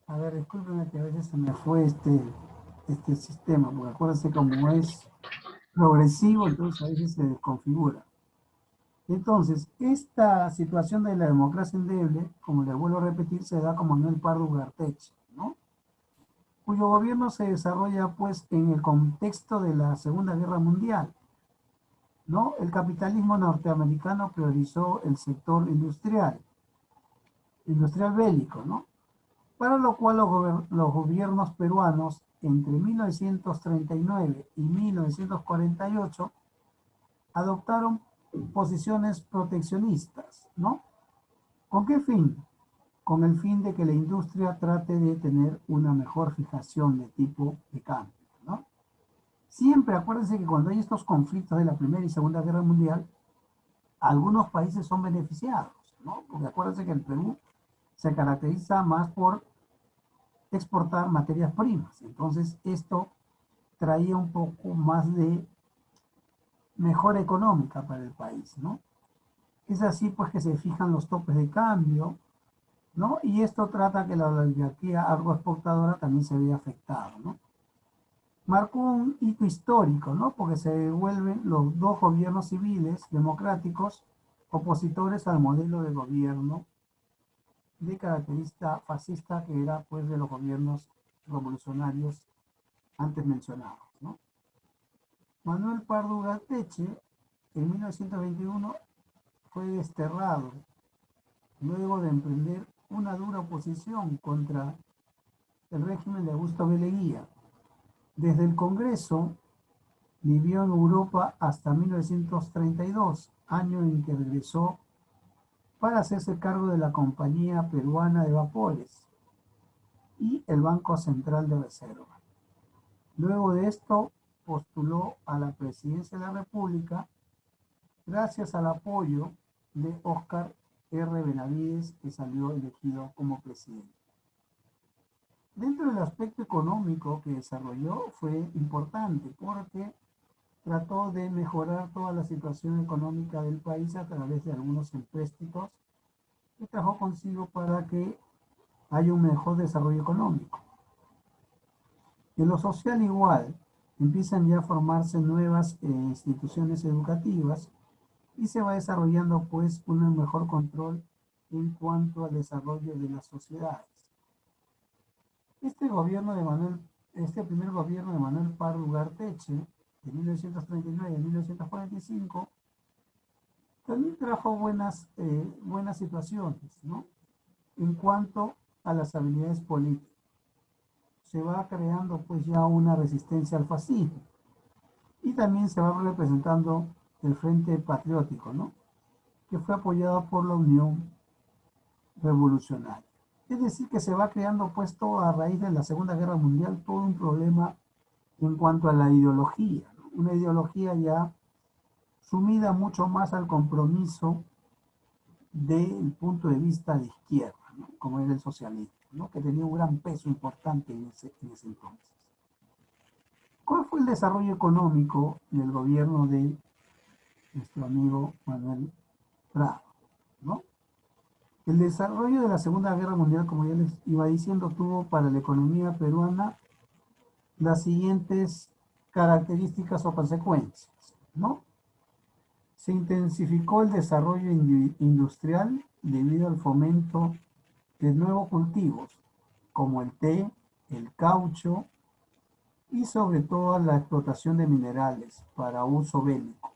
A ver, discúlpeme que a veces se me fue este sistema, porque acuérdense como es progresivo, entonces a veces se desconfigura. Entonces, esta situación de la democracia endeble, como le vuelvo a repetir, se da como Manuel Pardo Ugarteche, ¿no? Cuyo gobierno se desarrolla pues en el contexto de la Segunda Guerra Mundial, ¿no? El capitalismo norteamericano priorizó el sector industrial bélico, ¿no? Para lo cual los gobiernos peruanos entre 1939 y 1948 adoptaron posiciones proteccionistas, ¿no? ¿Con qué fin? Con el fin de que la industria trate de tener una mejor fijación de tipo de cambio, ¿no? Siempre acuérdense que cuando hay estos conflictos de la Primera y Segunda Guerra Mundial, algunos países son beneficiados, ¿no? Porque acuérdense que el Perú se caracteriza más por exportar materias primas. Entonces, esto traía un poco más de mejora económica para el país, ¿no? Es así pues que se fijan los topes de cambio, ¿no? Y esto trata que la oligarquía agroexportadora también se vea afectada, ¿no? Marcó un hito histórico, ¿no? Porque se vuelven los dos gobiernos civiles democráticos opositores al modelo de gobierno de característica fascista que era pues de los gobiernos revolucionarios antes mencionados, ¿no? Manuel Pardo Ugarteche en 1921 fue desterrado luego de emprender una dura oposición contra el régimen de Augusto B. Leguía. Desde el Congreso vivió en Europa hasta 1932, año en que regresó para hacerse cargo de la Compañía Peruana de Vapores y el Banco Central de Reserva. Luego de esto postuló a la presidencia de la República gracias al apoyo de Óscar R. Benavides, que salió elegido como presidente. Dentro del aspecto económico que desarrolló fue importante porque trató de mejorar toda la situación económica del país a través de algunos empréstitos que trajo consigo para que haya un mejor desarrollo económico. En lo social igual, empiezan ya a formarse nuevas instituciones educativas y se va desarrollando pues un mejor control en cuanto al desarrollo de las sociedades. Este gobierno de Manuel, este primer gobierno de Manuel Pardo Ugarteche, de 1939 a 1945, también trajo buenas situaciones, ¿no? En cuanto a las habilidades políticas. Se va creando pues ya una resistencia al fascismo y también se va representando el Frente Patriótico, ¿no? Que fue apoyado por la Unión Revolucionaria. Es decir, que se va creando pues todo a raíz de la Segunda Guerra Mundial, todo un problema en cuanto a la ideología, ¿no? Una ideología ya sumida mucho más al compromiso del punto de vista de izquierda, ¿no? Como era el socialismo, ¿no? Que tenía un gran peso importante en ese entonces. ¿Cuál fue el desarrollo económico del gobierno de nuestro amigo Manuel Prado, ¿no? El desarrollo de la Segunda Guerra Mundial, como ya les iba diciendo, tuvo para la economía peruana las siguientes características o consecuencias, ¿no? Se intensificó el desarrollo industrial debido al fomento de nuevos cultivos, como el té, el caucho y sobre todo la explotación de minerales para uso bélico,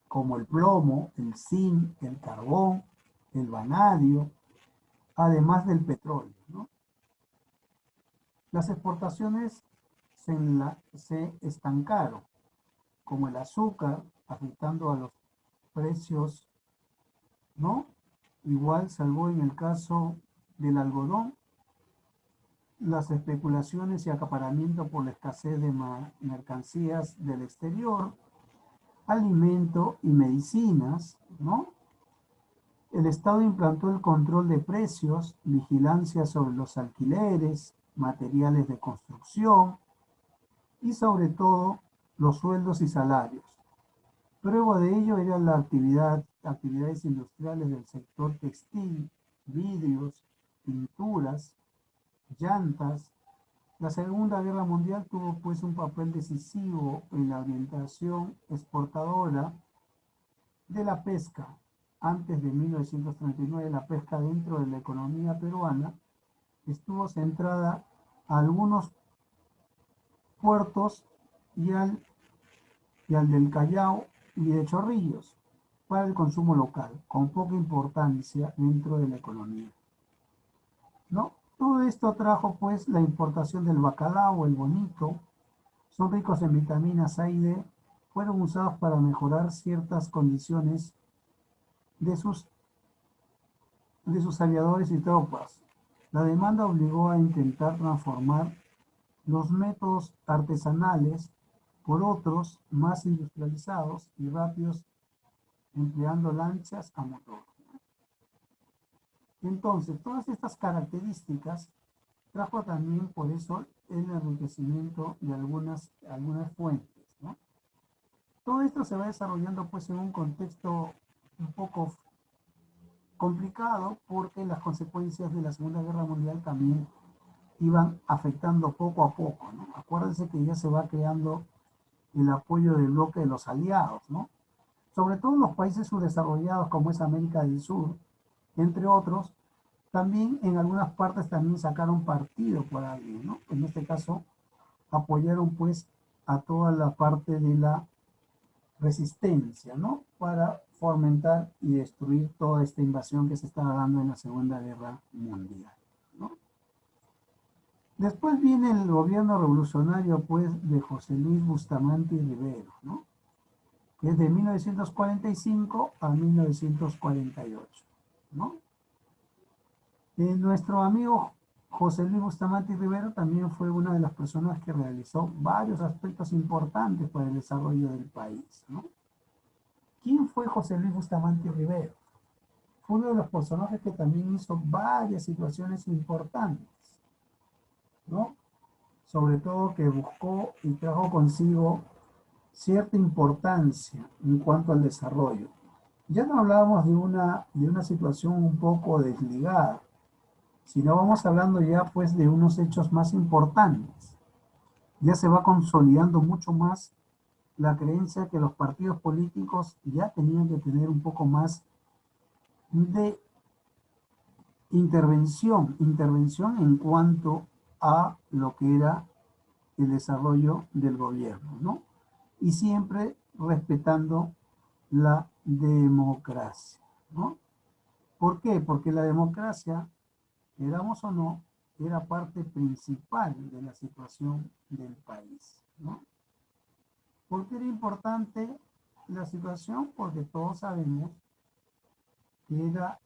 como el plomo, el zinc, el carbón, el vanadio, además del petróleo, ¿no? Las exportaciones se estancaron, como el azúcar, afectando a los precios, ¿no? Igual salvó en el caso del algodón las especulaciones y acaparamiento por la escasez de mercancías del exterior, alimento y medicinas, ¿no? El Estado implantó el control de precios, vigilancia sobre los alquileres, materiales de construcción y sobre todo los sueldos y salarios. Prueba de ello era la actividades industriales del sector textil, vidrios, pinturas, llantas. La Segunda Guerra Mundial tuvo pues un papel decisivo en la orientación exportadora de la pesca. Antes de 1939, la pesca dentro de la economía peruana estuvo centrada a algunos puertos y al del Callao y de Chorrillos para el consumo local, con poca importancia dentro de la economía, ¿no? Todo esto trajo pues la importación del bacalao, el bonito, son ricos en vitaminas A y D, fueron usados para mejorar ciertas condiciones de sus aviadores y tropas. La demanda obligó a intentar transformar los métodos artesanales por otros más industrializados y rápidos, empleando lanchas a motor. Entonces, todas estas características trajo también por eso el enriquecimiento de algunas fuentes, ¿no? Todo esto se va desarrollando pues en un contexto un poco complicado porque las consecuencias de la Segunda Guerra Mundial también iban afectando poco a poco, ¿no? Acuérdense que ya se va creando el apoyo del bloque de los aliados, ¿no? Sobre todo en los países subdesarrollados como es América del Sur, entre otros, también en algunas partes también sacaron partido por alguien, ¿no? En este caso apoyaron pues a toda la parte de la resistencia, ¿no? Para fomentar y destruir toda esta invasión que se estaba dando en la Segunda Guerra Mundial, ¿no? Después viene el gobierno revolucionario pues de José Luis Bustamante y Rivero, ¿no? Que es de 1945 a 1948, ¿no? Nuestro amigo José Luis Bustamante y Rivero también fue una de las personas que realizó varios aspectos importantes para el desarrollo del país, ¿no? ¿Quién fue José Luis Bustamante y Rivero? Fue uno de los personajes que también hizo varias situaciones importantes, ¿no? Sobre todo que buscó y trajo consigo cierta importancia en cuanto al desarrollo. Ya no hablábamos de una situación un poco desligada, sino vamos hablando ya pues de unos hechos más importantes. Ya se va consolidando mucho más la creencia que los partidos políticos ya tenían que tener un poco más de intervención en cuanto a lo que era el desarrollo del gobierno, ¿no? Y siempre respetando la democracia, ¿no? ¿Por qué? Porque la democracia, queramos o no, era parte principal de la situación del país, ¿no? ¿Por qué era importante la situación? Porque todos sabemos que era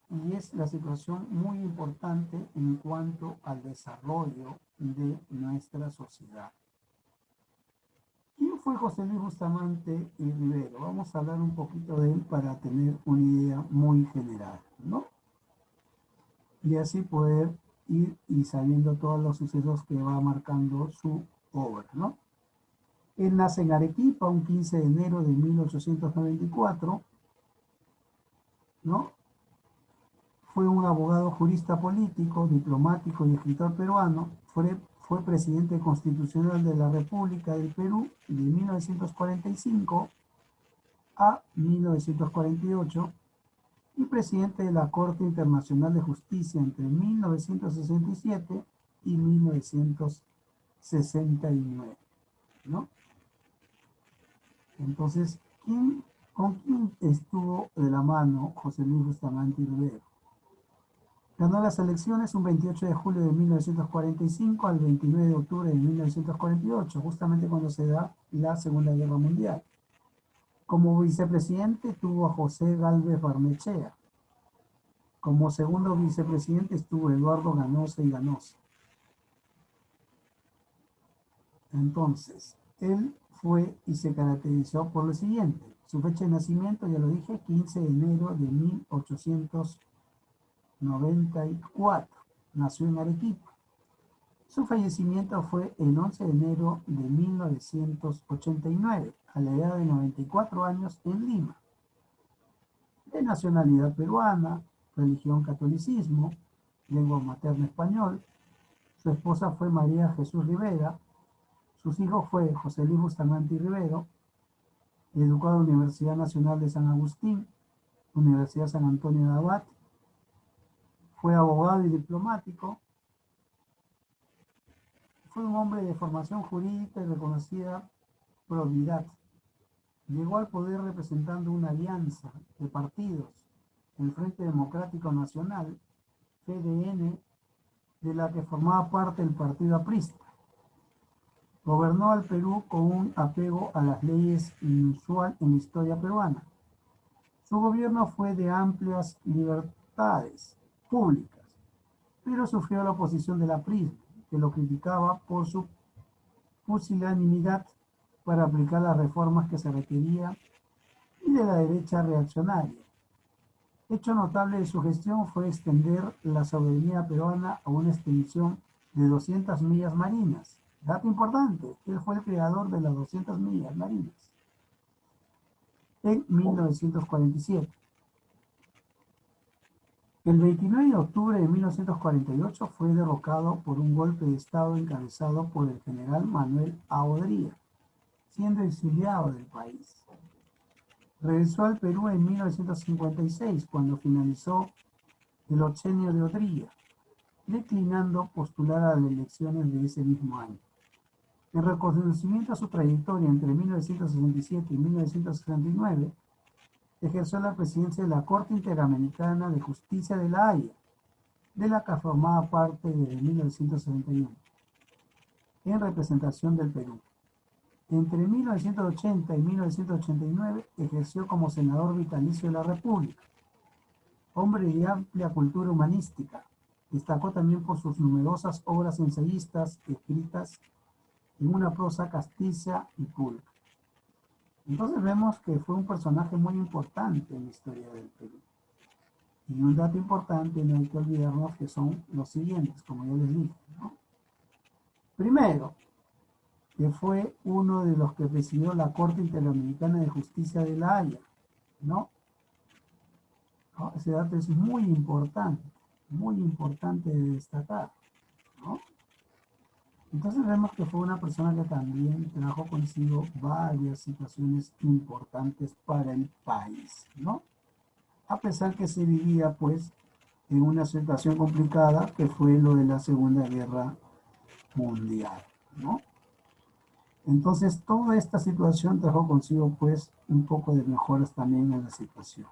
y es la situación muy importante en cuanto al desarrollo de nuestra sociedad. ¿Quién fue José Luis Bustamante y Rivero? Vamos a hablar un poquito de él para tener una idea muy general, ¿no? Y así poder ir y sabiendo todos los sucesos que va marcando su obra, ¿no? Él nace en Arequipa un 15 de enero de 1894, ¿no? Fue un abogado, jurista político, diplomático y escritor peruano. Fue presidente constitucional de la República del Perú de 1945 a 1948 y presidente de la Corte Internacional de Justicia entre 1967 y 1969, ¿no? Entonces, ¿con quién estuvo de la mano José Luis Bustamante y Rivero? Ganó las elecciones un 28 de julio de 1945 al 29 de octubre de 1948, justamente cuando se da la Segunda Guerra Mundial. Como vicepresidente tuvo a José Gálvez Barnechea. Como segundo vicepresidente estuvo Eduardo Ganosa y Ganosa. Entonces, él fue y se caracterizó por lo siguiente. Su fecha de nacimiento, ya lo dije, 15 de enero de 1894. Nació en Arequipa. Su fallecimiento fue el 11 de enero de 1989, a la edad de 94 años en Lima. De nacionalidad peruana, religión catolicismo, lengua materna español, Su esposa fue María Jesús Rivera. Sus hijos fue José Luis Bustamante y Rivero, educado en la Universidad Nacional de San Agustín, Universidad San Antonio de Abad. Fue abogado y diplomático. Fue un hombre de formación jurídica y reconocida probidad. Llegó al poder representando una alianza de partidos, el Frente Democrático Nacional, FDN, de la que formaba parte el partido aprista. Gobernó al Perú con un apego a las leyes inusual en la historia peruana. Su gobierno fue de amplias libertades públicas, pero sufrió la oposición del aprismo, que lo criticaba por su pusilanimidad para aplicar las reformas que se requerían y de la derecha reaccionaria. Hecho notable de su gestión fue extender la soberanía peruana a una extensión de 200 millas marinas. Dato importante, él fue el creador de las 200 millas marinas en 1947. El 29 de octubre de 1948 fue derrocado por un golpe de Estado encabezado por el general Manuel A. Odría, siendo exiliado del país. Regresó al Perú en 1956, cuando finalizó el ochenio de Odría, declinando postular a las elecciones de ese mismo año. En reconocimiento a su trayectoria entre 1967 y 1969, ejerció la presidencia de la Corte Interamericana de Justicia de La Haya, de la que formaba parte desde 1971, en representación del Perú. Entre 1980 y 1989 ejerció como senador vitalicio de la República. Hombre de amplia cultura humanística, destacó también por sus numerosas obras ensayistas escritas en una prosa castiza y pulcra. Entonces vemos que fue un personaje muy importante en la historia del Perú. Y un dato importante, no hay que olvidarnos, que son los siguientes, como yo les dije, ¿no? Primero, que fue uno de los que presidió la Corte Interamericana de Justicia de La Haya, ¿no? Ese dato es muy importante de destacar, ¿no? Entonces vemos que fue una persona que también trajo consigo varias situaciones importantes para el país, ¿no? A pesar que se vivía, pues, en una situación complicada, que fue lo de la Segunda Guerra Mundial, ¿no? Entonces, toda esta situación trajo consigo, pues, un poco de mejoras también en la situación.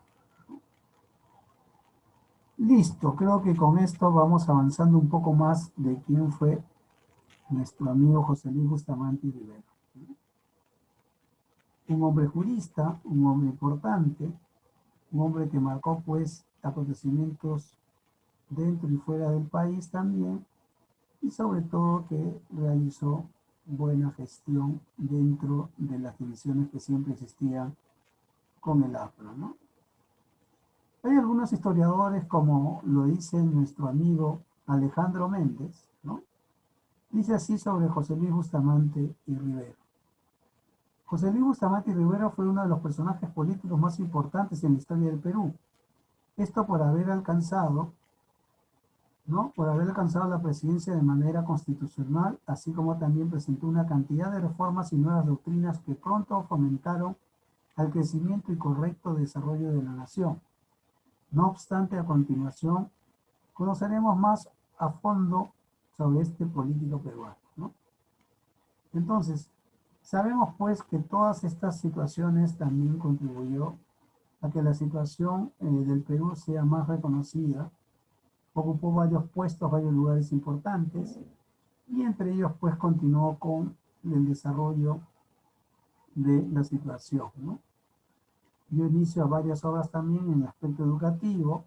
Listo, creo que con esto vamos avanzando un poco más de quién fue nuestro amigo José Luis Bustamante y Rivero. Un hombre jurista, un hombre importante, un hombre que marcó, pues, acontecimientos dentro y fuera del país también, y sobre todo que realizó buena gestión dentro de las divisiones que siempre existían con el APRA, ¿no? Hay algunos historiadores, como lo dice nuestro amigo Alejandro Méndez, ¿no? Dice así sobre José Luis Bustamante y Rivero. José Luis Bustamante y Rivero fue uno de los personajes políticos más importantes en la historia del Perú. Esto por haber alcanzado, ¿no? Por haber alcanzado la presidencia de manera constitucional, así como también presentó una cantidad de reformas y nuevas doctrinas que pronto fomentaron al crecimiento y correcto desarrollo de la nación. No obstante, a continuación conoceremos más a fondo sobre este político peruano, ¿no? Entonces, sabemos pues que todas estas situaciones también contribuyó a que la situación del Perú sea más reconocida. Ocupó varios puestos, varios lugares importantes, y entre ellos pues continuó con el desarrollo de la situación, ¿no? Dio inicio a varias obras también en el aspecto educativo,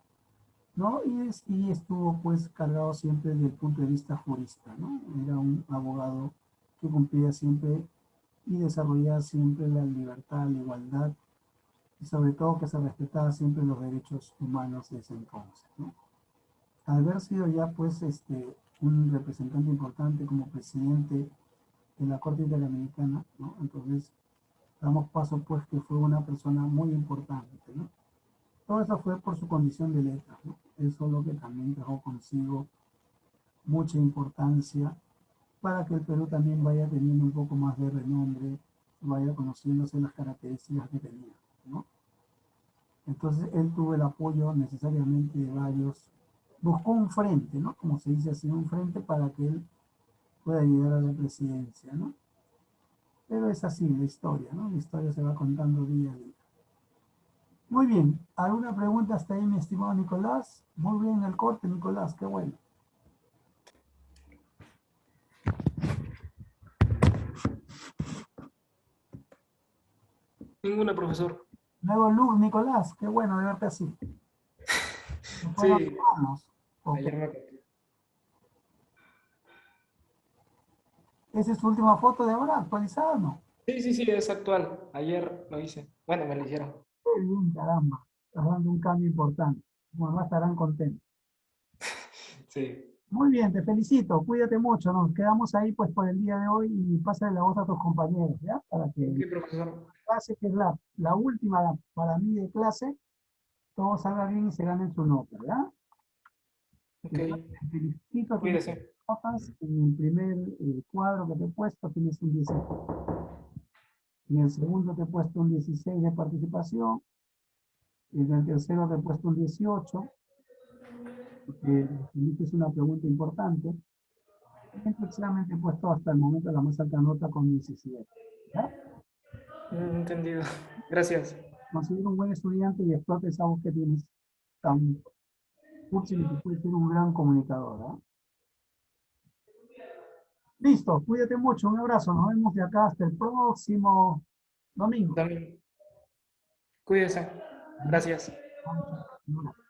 ¿no? Y estuvo pues cargado siempre desde el punto de vista jurista, ¿no? Era un abogado que cumplía siempre y desarrollaba siempre la libertad, la igualdad, y sobre todo que se respetaba siempre los derechos humanos de ese entonces, ¿no? Al haber sido ya pues un representante importante como presidente de la Corte Interamericana, ¿no? Entonces damos paso pues que fue una persona muy importante, ¿no? Todo eso fue por su condición de letra, ¿no? Eso es lo que también trajo consigo mucha importancia para que el Perú también vaya teniendo un poco más de renombre, vaya conociéndose las características que tenía, ¿no? Entonces él tuvo el apoyo necesariamente de varios, buscó un frente, ¿no? Como se dice así, un frente para que él pueda llegar a la presidencia, ¿no? Pero es así la historia, ¿no? La historia se va contando día a día. Muy bien, ¿alguna pregunta hasta ahí, mi estimado Nicolás? Muy bien el corte, Nicolás, qué bueno. Ninguna, profesor. Nuevo look, Nicolás, qué bueno de verte así. Después nos Sí, vamos. Ok. ayer me conté. ¿Esa es tu última foto de ahora actualizada o no? Sí, sí, sí, es actual. Ayer lo hice. Bueno, me lo hicieron. Qué bien, caramba. Estás dando un cambio importante. Bueno, estarán contentos. Sí. Muy bien, te felicito. Cuídate mucho. Nos quedamos ahí pues por el día de hoy y pásale la voz a tus compañeros, ¿ya? Para que Ok, la profesor. clase, que es la última para mí de clase, todo salga bien y se ganen su nota, ¿ya? Ok, Igual te felicito, tienes cuídese. notas. En el primer cuadro que te he puesto tienes un 16. En el segundo te he puesto un 16 de participación. En el tercero te he puesto un 18, porque es una pregunta importante. Y en terceramente he puesto hasta el momento la más alta nota con 17. ¿Ya? Entendido. Gracias. Considero un buen estudiante y explota esa voz que tienes tan útil y que puede ser un gran comunicador. ¿Ah? Listo, cuídate mucho, un abrazo, nos vemos de acá hasta el próximo domingo. También, cuídese. ¿Ya? Gracias. Un abrazo.